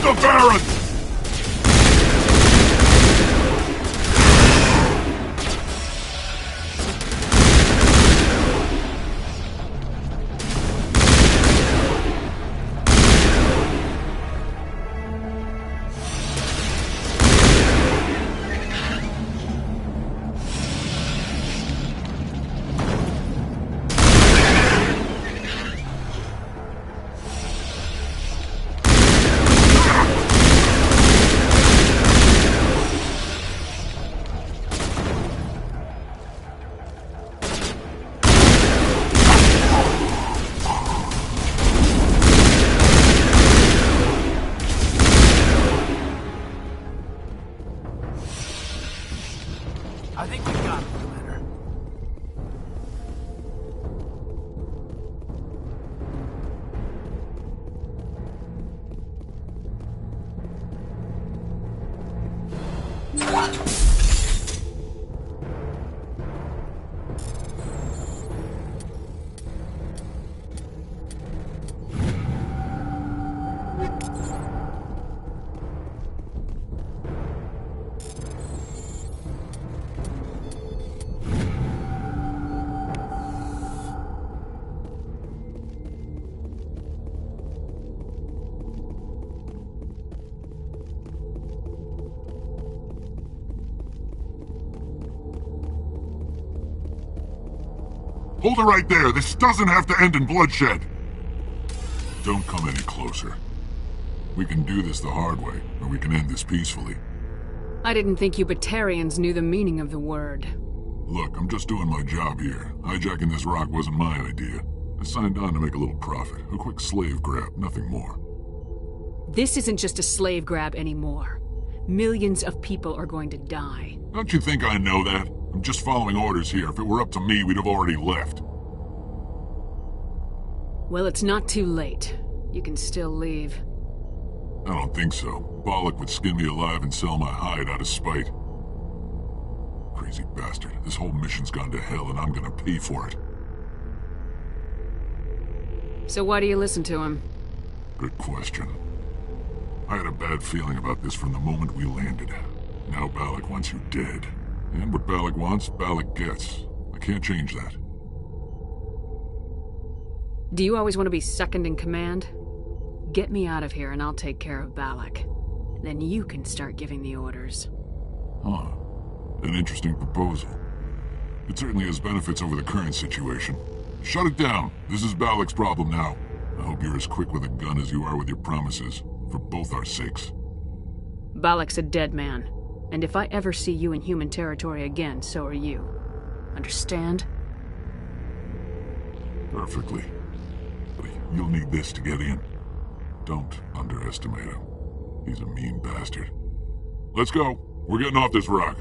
the Baron! I think we got it, Commander. Hold it right there. This doesn't have to end in bloodshed. Don't come any closer. We can do this the hard way, or we can end this peacefully. I didn't think you Batarians knew the meaning of the word. Look, I'm just doing my job here. Hijacking this rock wasn't my idea. I signed on to make a little profit. A quick slave grab, nothing more. This isn't just a slave grab anymore. Millions of people are going to die. Don't you think I know that? I'm just following orders here. If it were up to me, we'd have already left. Well, it's not too late. You can still leave. I don't think so. Balak would skin me alive and sell my hide out of spite. Crazy bastard. This whole mission's gone to hell and I'm gonna pay for it. So why do you listen to him? Good question. I had a bad feeling about this from the moment we landed. Now Balak wants you dead. And what Balak wants, Balak gets. I can't change that. Do you always want to be second in command? Get me out of here and I'll take care of Balak. Then you can start giving the orders. Huh. An interesting proposal. It certainly has benefits over the current situation. Shut it down. This is Balak's problem now. I hope you're as quick with a gun as you are with your promises. For both our sakes. Balak's a dead man. And if I ever see you in human territory again, so are you. Understand? Perfectly. But you'll need this to get in. Don't underestimate him. He's a mean bastard. Let's go. We're getting off this rock.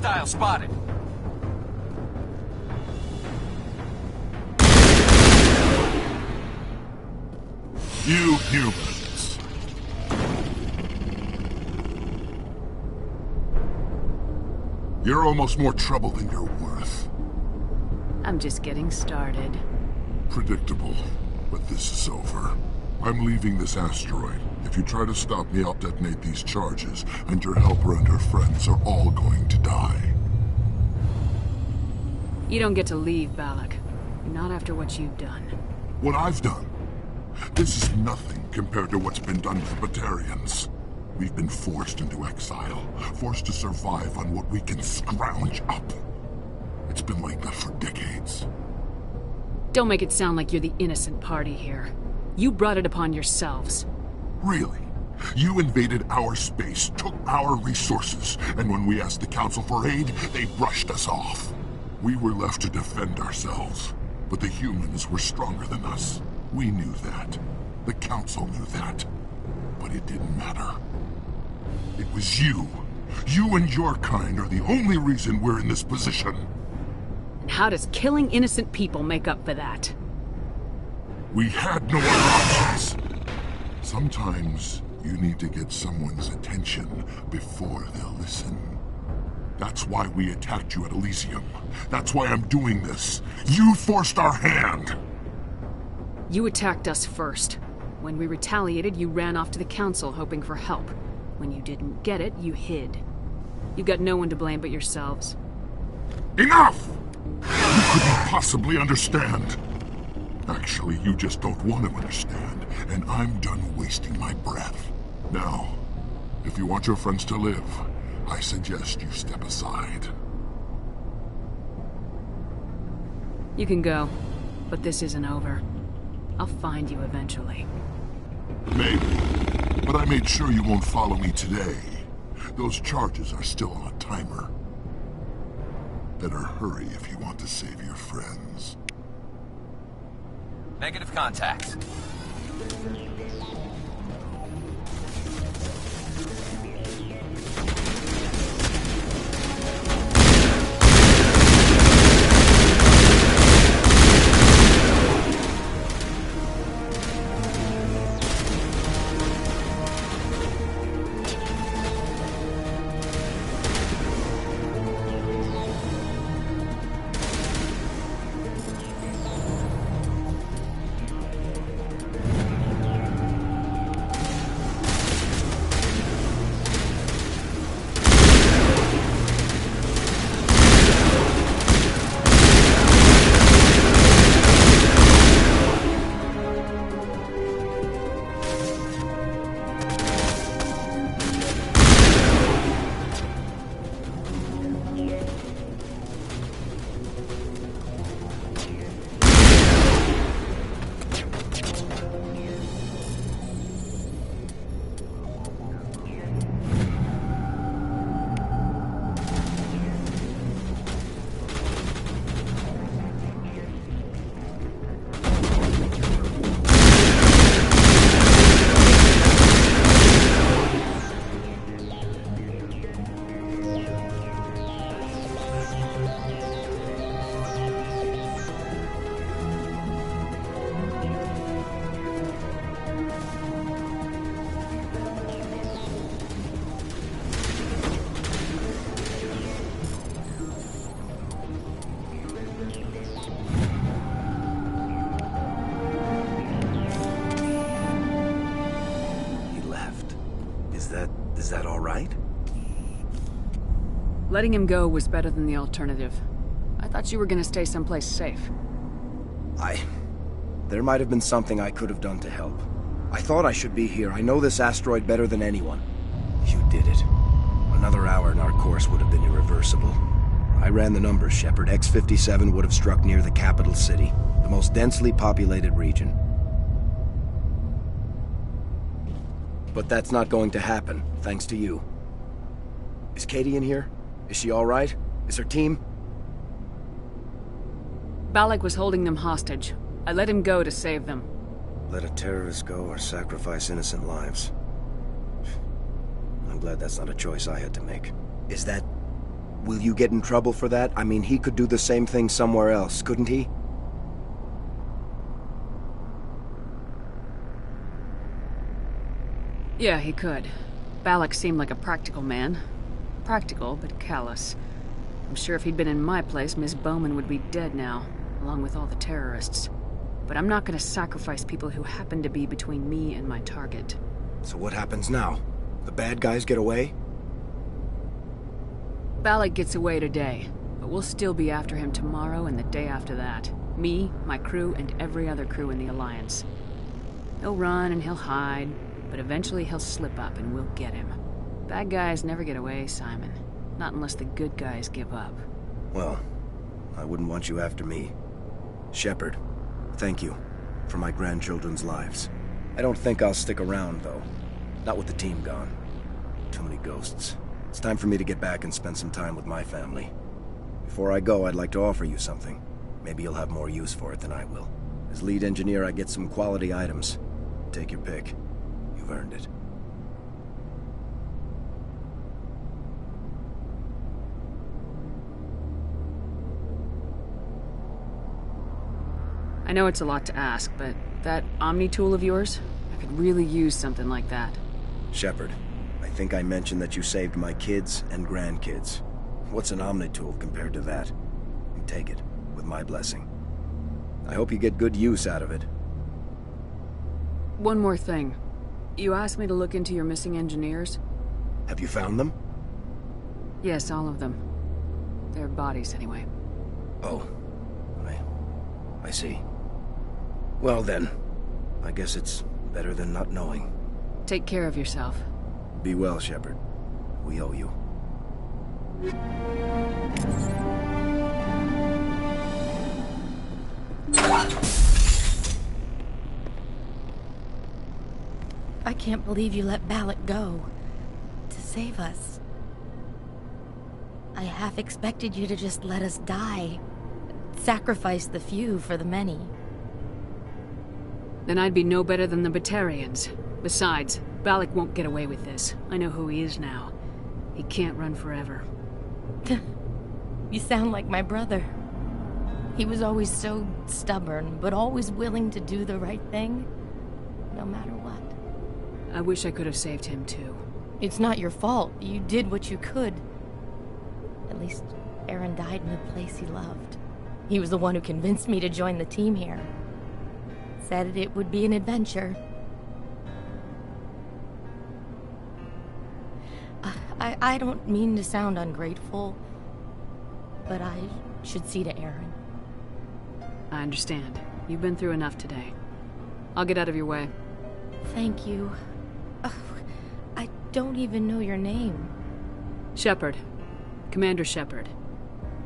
Hostile spotted. You humans. You're almost more trouble than you're worth. I'm just getting started. Predictable, but this is over. I'm leaving this asteroid. If you try to stop me, I'll detonate these charges, and your helper and her friends are all going to die. You don't get to leave, Balak. Not after what you've done. What I've done? This is nothing compared to what's been done to the Batarians. We've been forced into exile, forced to survive on what we can scrounge up. It's been like that for decades. Don't make it sound like you're the innocent party here. You brought it upon yourselves. Really? You invaded our space, took our resources, and when we asked the Council for aid, they brushed us off. We were left to defend ourselves, but the humans were stronger than us. We knew that. The Council knew that. But it didn't matter. It was you. You and your kind are the only reason we're in this position. And how does killing innocent people make up for that? We had no other options. Sometimes you need to get someone's attention before they'll listen. That's why we attacked you at Elysium. That's why I'm doing this. You forced our hand. You attacked us first. When we retaliated, you ran off to the Council hoping for help. When you didn't get it, you hid. You've got no one to blame but yourselves. Enough! You couldn't possibly understand. Actually, you just don't want to understand, and I'm done wasting my breath. Now, if you want your friends to live, I suggest you step aside. You can go, but this isn't over. I'll find you eventually. Maybe, but I made sure you won't follow me today. Those charges are still on a timer. Better hurry if you want to save your friends. Negative contact. Is that all right? Letting him go was better than the alternative. I thought you were gonna stay someplace safe. There might have been something I could have done to help. I thought I should be here. I know this asteroid better than anyone. You did it. Another hour and our course would have been irreversible. I ran the numbers, Shepard. X-57 would have struck near the capital city, the most densely populated region. But that's not going to happen, thanks to you. Is Katie in here? Is she all right? Is her team? Balak was holding them hostage. I let him go to save them. Let a terrorist go or sacrifice innocent lives. I'm glad that's not a choice I had to make. Is that Will you get in trouble for that? I mean, he could do the same thing somewhere else, couldn't he? Yeah, he could. Balak seemed like a practical man. Practical, but callous. I'm sure if he'd been in my place, Miss Bowman would be dead now, along with all the terrorists. But I'm not gonna sacrifice people who happen to be between me and my target. So what happens now? The bad guys get away? Balak gets away today, but we'll still be after him tomorrow and the day after that. Me, my crew, and every other crew in the Alliance. He'll run and he'll hide, but eventually he'll slip up and we'll get him. Bad guys never get away, Simon. Not unless the good guys give up. Well, I wouldn't want you after me. Shepard, thank you for my grandchildren's lives. I don't think I'll stick around, though. Not with the team gone. Too many ghosts. It's time for me to get back and spend some time with my family. Before I go, I'd like to offer you something. Maybe you'll have more use for it than I will. As lead engineer, I get some quality items. Take your pick. You've earned it. I know it's a lot to ask, but that Omni tool of yours? I could really use something like that. Shepard, I think I mentioned that you saved my kids and grandkids. What's an Omni tool compared to that? You take it, with my blessing. I hope you get good use out of it. One more thing. You asked me to look into your missing engineers? Have you found them? Yes, all of them. Their bodies, anyway. Oh. I see. Well then, I guess it's better than not knowing. Take care of yourself. Be well, Shepard. We owe you. I can't believe you let Balak go. To save us. I half expected you to just let us die. Sacrifice the few for the many. Then I'd be no better than the Batarians. Besides, Balak won't get away with this. I know who he is now. He can't run forever. You sound like my brother. He was always so stubborn, but always willing to do the right thing, no matter what. I wish I could have saved him too. It's not your fault. You did what you could. At least Aaron died in a place he loved. He was the one who convinced me to join the team here. Said it would be an adventure. I don't mean to sound ungrateful, but I should see to Aaron. I understand. You've been through enough today. I'll get out of your way. Thank you. I don't even know your name. Shepard. Commander Shepard.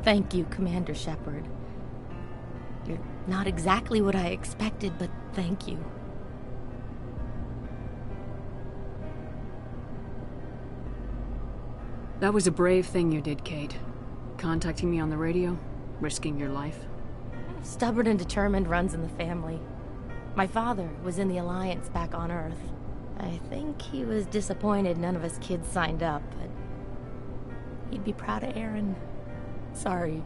Thank you, Commander Shepard. You're not exactly what I expected, but thank you. That was a brave thing you did, Kate. Contacting me on the radio, risking your life. Stubborn and determined runs in the family. My father was in the Alliance back on Earth. I think he was disappointed none of us kids signed up, but he'd be proud of Aaron. Sorry.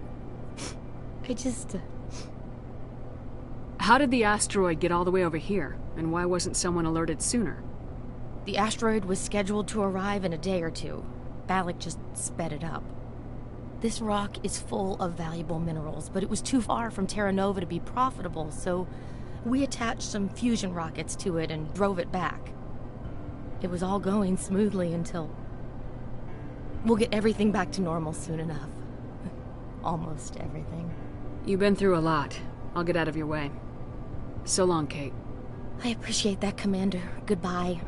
I just... How did the asteroid get all the way over here, and why wasn't someone alerted sooner? The asteroid was scheduled to arrive in a day or two. Balak just sped it up. This rock is full of valuable minerals, but it was too far from Terra Nova to be profitable, so we attached some fusion rockets to it and drove it back. It was all going smoothly until... We'll get everything back to normal soon enough. Almost everything. You've been through a lot. I'll get out of your way. So long, Kate. I appreciate that, Commander. Goodbye.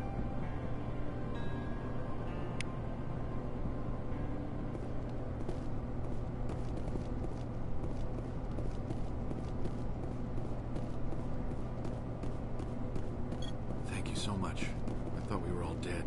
Thank you so much. I thought we were all dead.